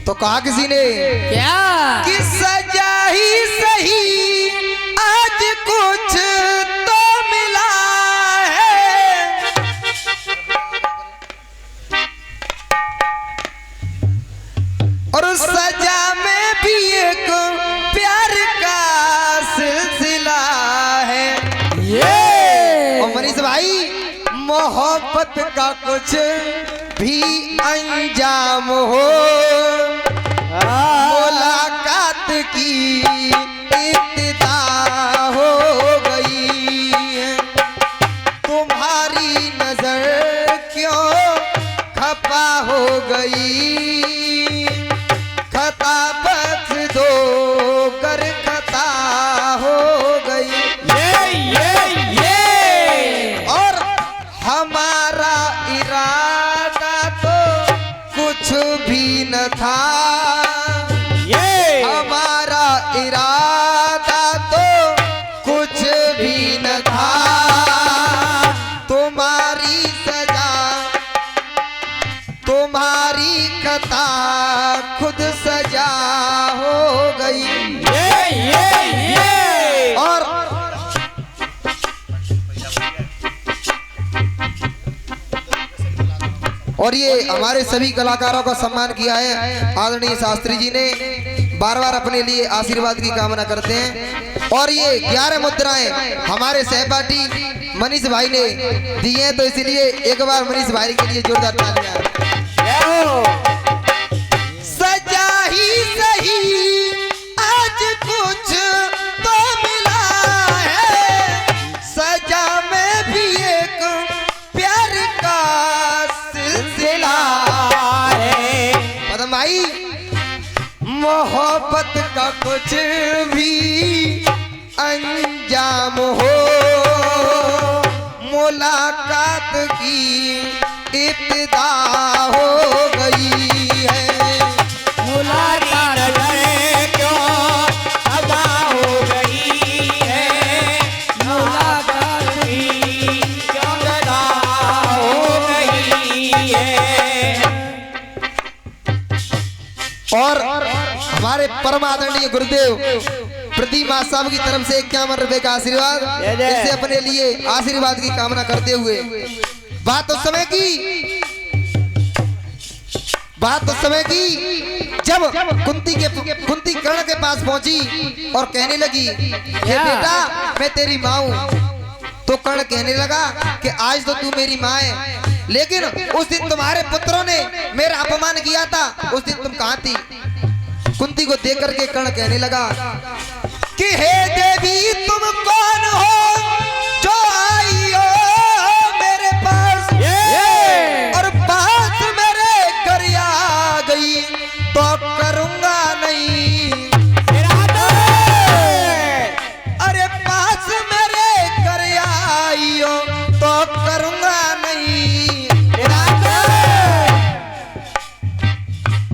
तो कहा किसी ने क्या कि सजा ही सही आज कुछ तो मिला है, और उस सजा में भी एक प्यार का सिलसिला है। ये और मनीष भाई मोहब्बत का कुछ भी अंजाम हो, मुलाकात की इब्तिदा हो गई है। तुम्हारी नजर क्यों खपा हो गई, खता बख्श दो कर खता हो गई। और हमारा इरादा तो कुछ भी न था, हमारा इरादा तो कुछ भी न था। तुम्हारी सजा तुम्हारी खता खुद सजा हो गई। और ये हमारे सभी कलाकारों का सम्मान किया है आदरणीय शास्त्री जी ने, बार बार अपने लिए आशीर्वाद की कामना करते हैं। और ये 11 मुद्राएं हमारे सहपाठी मनीष भाई ने दी हैं, तो इसलिए एक बार मनीष भाई के लिए जोरदार तालियां। सजा ही सही आज कुछ तो मिला है, सजा में भी एक प्यार का सिलसिला है। पदम भाई मोहब्बत का कुछ भी अंजाम हो, मुलाकात की इब्तिदा हो गई है। मुलाकात क्यों अदा हो गई है, मुलाकात क्यों अदा हो गई है। और हमारे परम आदरणीय गुरुदेव प्रदीप साहब की तरफ से 51 रुपए का आशीर्वाद, इससे अपने लिए आशीर्वाद की कामना करते हुए बात उस समय की जब कुंती कर्ण के पास पहुंची और कहने लगी कि बेटा मैं तेरी माँ हूं। तो कर्ण कहने लगा कि आज तो तू मेरी माँ है, लेकिन उस दिन तुम्हारे पुत्रों ने मेरा अपमान किया था, उस दिन तुम कहाँ थी। कुंती को देख करके कर्ण कहने लगा कि हे देवी तुम कौन हो जो आई हो मेरे पास, और बात मेरे घर आ गई तो करूंगा नहीं। अरे पास मेरे घर आई हो तो करूंगा नहीं।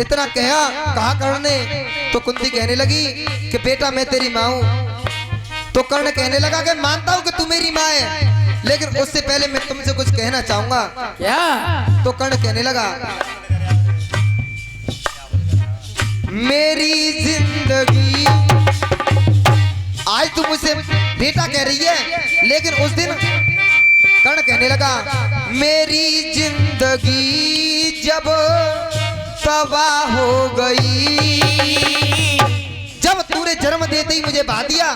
इतना कहा कर्ण ने, तो कुंती कहने लगी कि बेटा मैं तेरी माँ हूं। तो कर्ण कहने लगा कि मानता हूं कि तू मेरी माँ है, लेकिन उससे पहले मैं तुमसे कुछ कहना चाहूंगा। क्या? तो कर्ण कहने लगा मेरी जिंदगी, आज तू मुझसे बेटा कह रही है, लेकिन उस दिन कर्ण कहने लगा मेरी जिंदगी जब तबाह हो गई, जब तूने जन्म देते ही मुझे बहा दिया।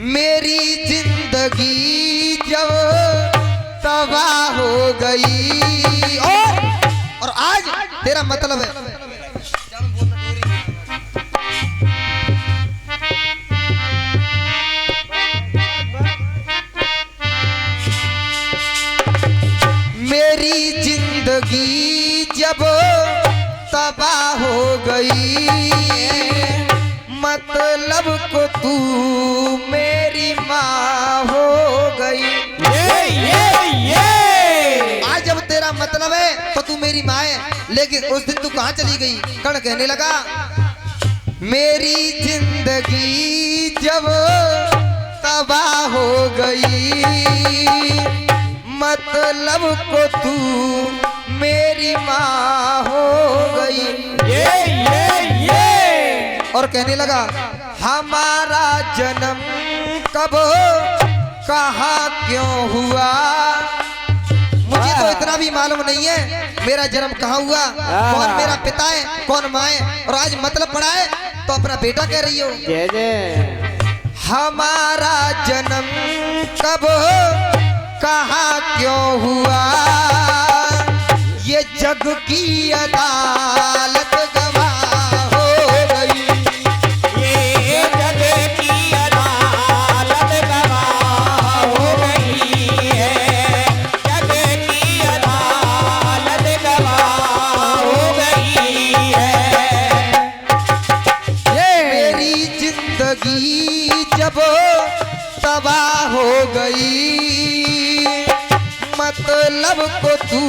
मेरी जिंदगी जब तबाह हो गई, और आज तेरा मतलब है मेरी जिंदगी जब तबाह हो गई, मतलब को तू मेरी माँ हो गई। आज जब तेरा मतलब है तो तू मेरी माँ है, लेकिन उस दिन तू कहाँ चली गई। कर्ण कहने लगा मेरी जिंदगी जब तबाह हो गई, मतलब को तू मेरी माँ हो गई। और कहने लगा हमारा जन्म कब कहाँ क्यों हुआ, मुझे तो इतना भी मालूम नहीं है मेरा जन्म कहाँ हुआ, कौन मेरा पिता है कौन माँ है, और आज मतलब पड़ा है तो अपना बेटा कह रही हो। जय जय। हमारा जन्म कब कहाँ क्यों हुआ, ये जग की अदालत गवाह हो गई, ये जग की अदालत गवाह हो गई है, जग की अदालत गवाह हो गई है। मेरी जिंदगी जब तबाह हो गई, मतलब को तू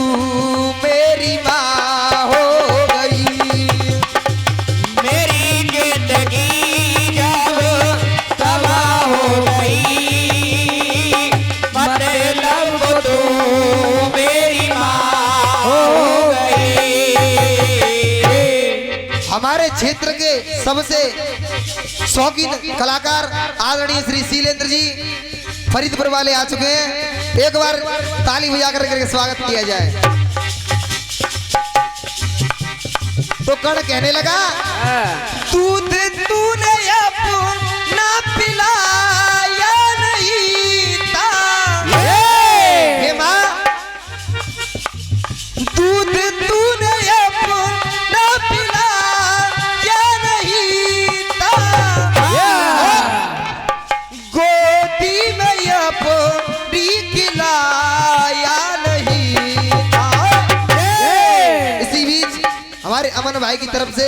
मेरी माँ हो गई, मेरी जिंदगी जब तबाह हो गई, मतलब को तू मेरी माँ हो गई। हमारे क्षेत्र के सबसे शौकीन कलाकार आदरणीय श्री शीलेंद्र जी फरीदपुर वाले आ चुके हैं, एक बार ताली बजा करके स्वागत किया जाए। तो कर्ण कहने लगा दूध तूने अपना पिलाया नहीं था, हे माँ दूध तूने अपना पिलाया नहीं था, गोदी में अपनी खिलाया नहीं था। इसी बीच हमारे अमन भाई की तरफ से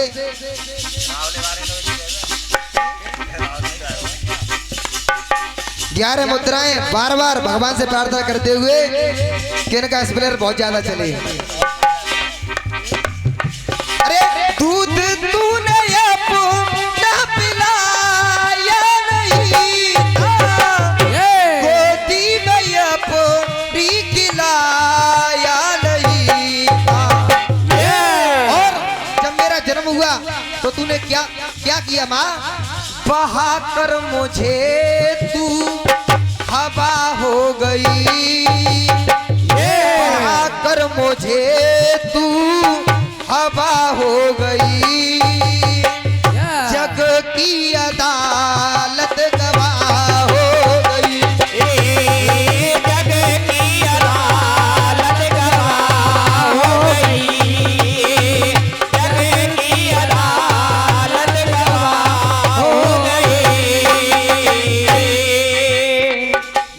ग्यारह मुद्राएं बार बार भगवान से प्रार्थना करते हुए कि इनका स्पेलर बहुत ज्यादा चले। अरे दूध तूने अपना पिलाया नहीं था, गोदी में अपनी खिलाया नहीं था, और जब मेरा जन्म हुआ तो तूने क्या क्या किया माँ, बहा कर मुझे तू हवा हो गई, बहा कर मुझे तू हवा हो गई, जग की अदालत गवाह हो गई, जग की अदालत गवाह हो गई, जग की अदालत गवाह हो गई।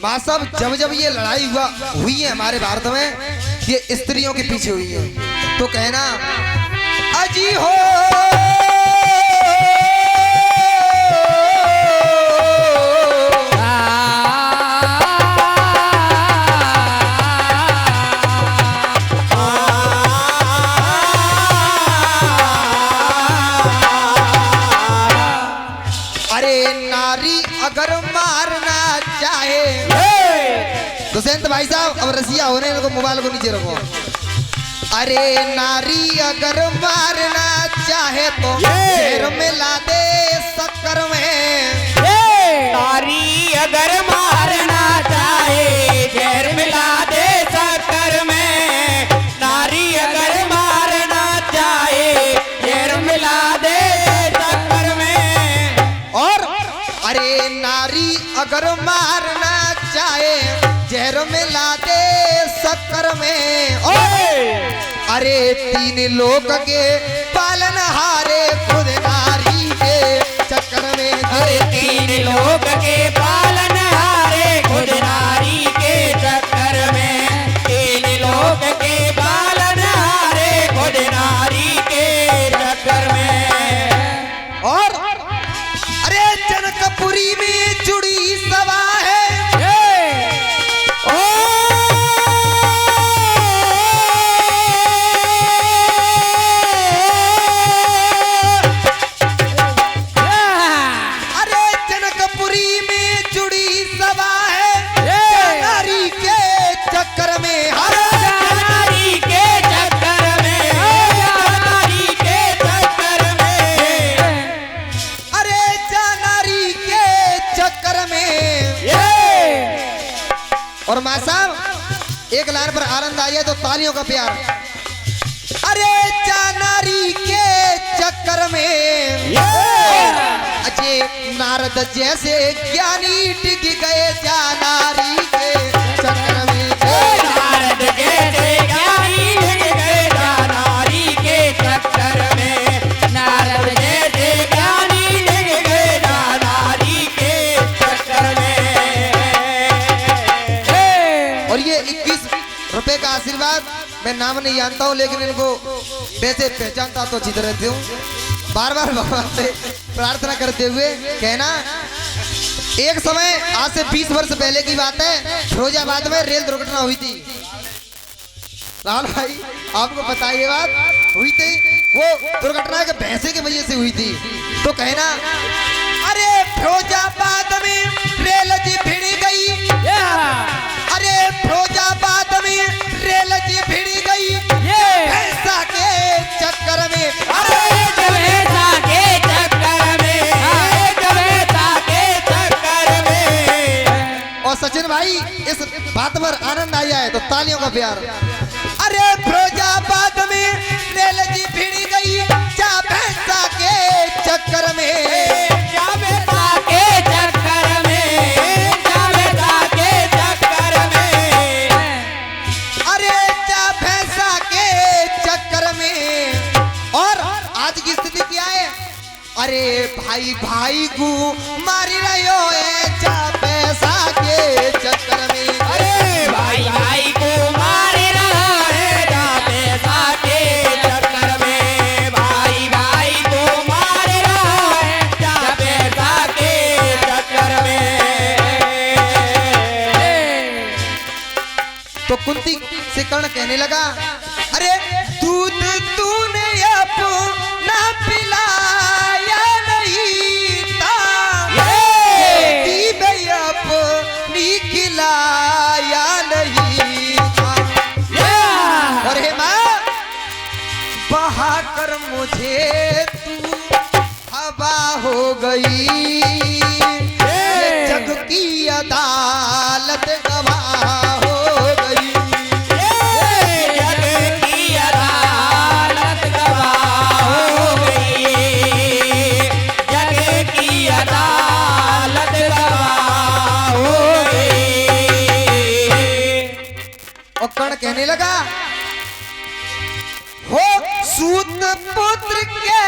माँ साहब जब ये लड़ाई हुई है हमारे भारत में, ये स्त्रियों के पीछे हुई है, तो कहना अजी हो अरे नारी अगर मारना चाहे, दुष्यंत भाई साहब अब रसिया होने को मोबाइल को नीचे रखो, अरे नारी अगर मारना चाहे तो जहर मिला दे शक्कर में, नारी अगर मारना चाहे जहर मिला दे शक्कर में, नारी अगर मारना चाहे जहर मिला दे शक्कर में, और अरे नारी अगर मारना चाहे जहर मिला दे शक्कर में, अरे तीन लोक के पालन हारे खुद नारी के चक्कर में, अरे तीन लोक के पालन हारे खुद नारी के चक्कर में, तीन लोक के पालन हारे खुद नारी के चक्कर में। और अरे जनकपुरी में जुड़ी सभा है, माँ साहब एक लाइन पर आनंद आइए तो तालियों का प्यार। अरे जानारी के चक्कर में अजय नारद जैसे ज्ञानी टिक गए जानारी के चक्कर में। नारद जैसे ज्ञानी टिक गए जानारी के चक्कर में। नारद जैसे ज्ञानी टिक गए जानारी के चक्कर में। और ये 21 रुपए का आशीर्वाद मैं नाम नहीं जानता हूँ, लेकिन इनको वैसे पहचानता तो अच्छी तरह से हूँ। बार बार भगवान से प्रार्थना करते हुए कहना, एक समय आज से 20 वर्ष पहले की बात है, फिरोजाबाद में रेल दुर्घटना हुई थी। राहुल भाई आपको पता है ये बात हुई थी, वो दुर्घटना के भैंसे की वजह से हुई थी। तो कहना, अरे फिरोजाबाद में रेल जी भिड़ गई, अरे फिरोजाबाद में रेल जी भिड़ गई भैंसा के चक्कर में। अरे भैंसा के चक्कर में, भैंसा के चक्कर में। और सचिन भाई इस बात पर आनंद आया है तो तालियों का प्यार। अरे फिरोजाबाद में रेल जी भिड़ गई जा भैंसा के चक्कर में। जा भैंसा के चक्कर में, जा भैंसा के चक्कर में। अरे जा भैंसा के चक्कर में। और आज की स्थिति क्या है? अरे भाई भाई को मारी रहो जा भैंसा के चक्कर में। अरे भाई भाई को मार रहा है जा भैंसा के चक्कर में। भाई भाई को मार रहा है जा भैंसा के चक्कर में। तो कुंती से कर्ण कहने लगा, अरे दूध तूने अपना पिलाया नहीं था, दीवे अपनी खिलाया नहीं था। और हे माँ बहा कर मुझे तू हवा हो गई, ये जग की अदालत गवाह हो गई। जग की अदालत गवाह हो गई, जग की अदालत गवाह हो गई। और कर्ण कहने लगा, हो सूत पुत्र के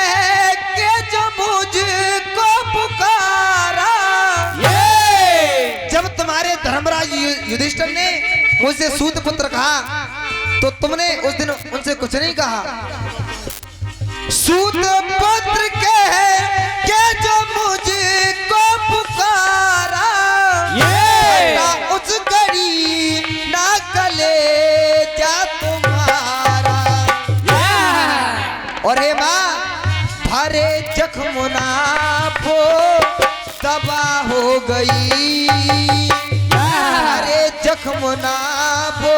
जो मुझको पुकारा। जब तुम्हारे धर्मराज युधिष्ठिर ने मुझसे सूत पुत्र कहा तो तुमने उस दिन उनसे कुछ नहीं कहा। सूत पुत्र के जो मुझको पुकारा, ना उस घड़ी ना कलेजा तुम्हारा। और हे माँ भरे जख्म ना भो तबाह हो गई, भरे जख्म ना भो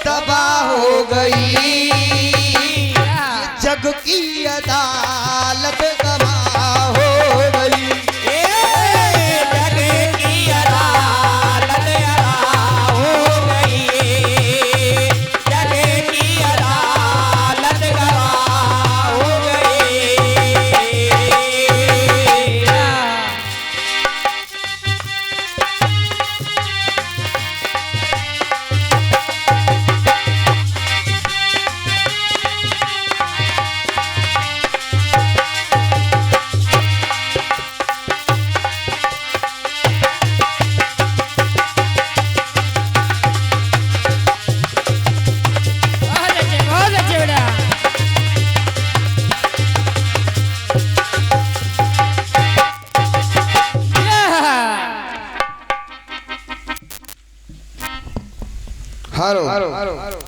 तबाह हो गई, जग की अदालत गवाह हो गई। जग की अदालत गवाह हो गई, जग की अदालत गवाह हो गई। हारो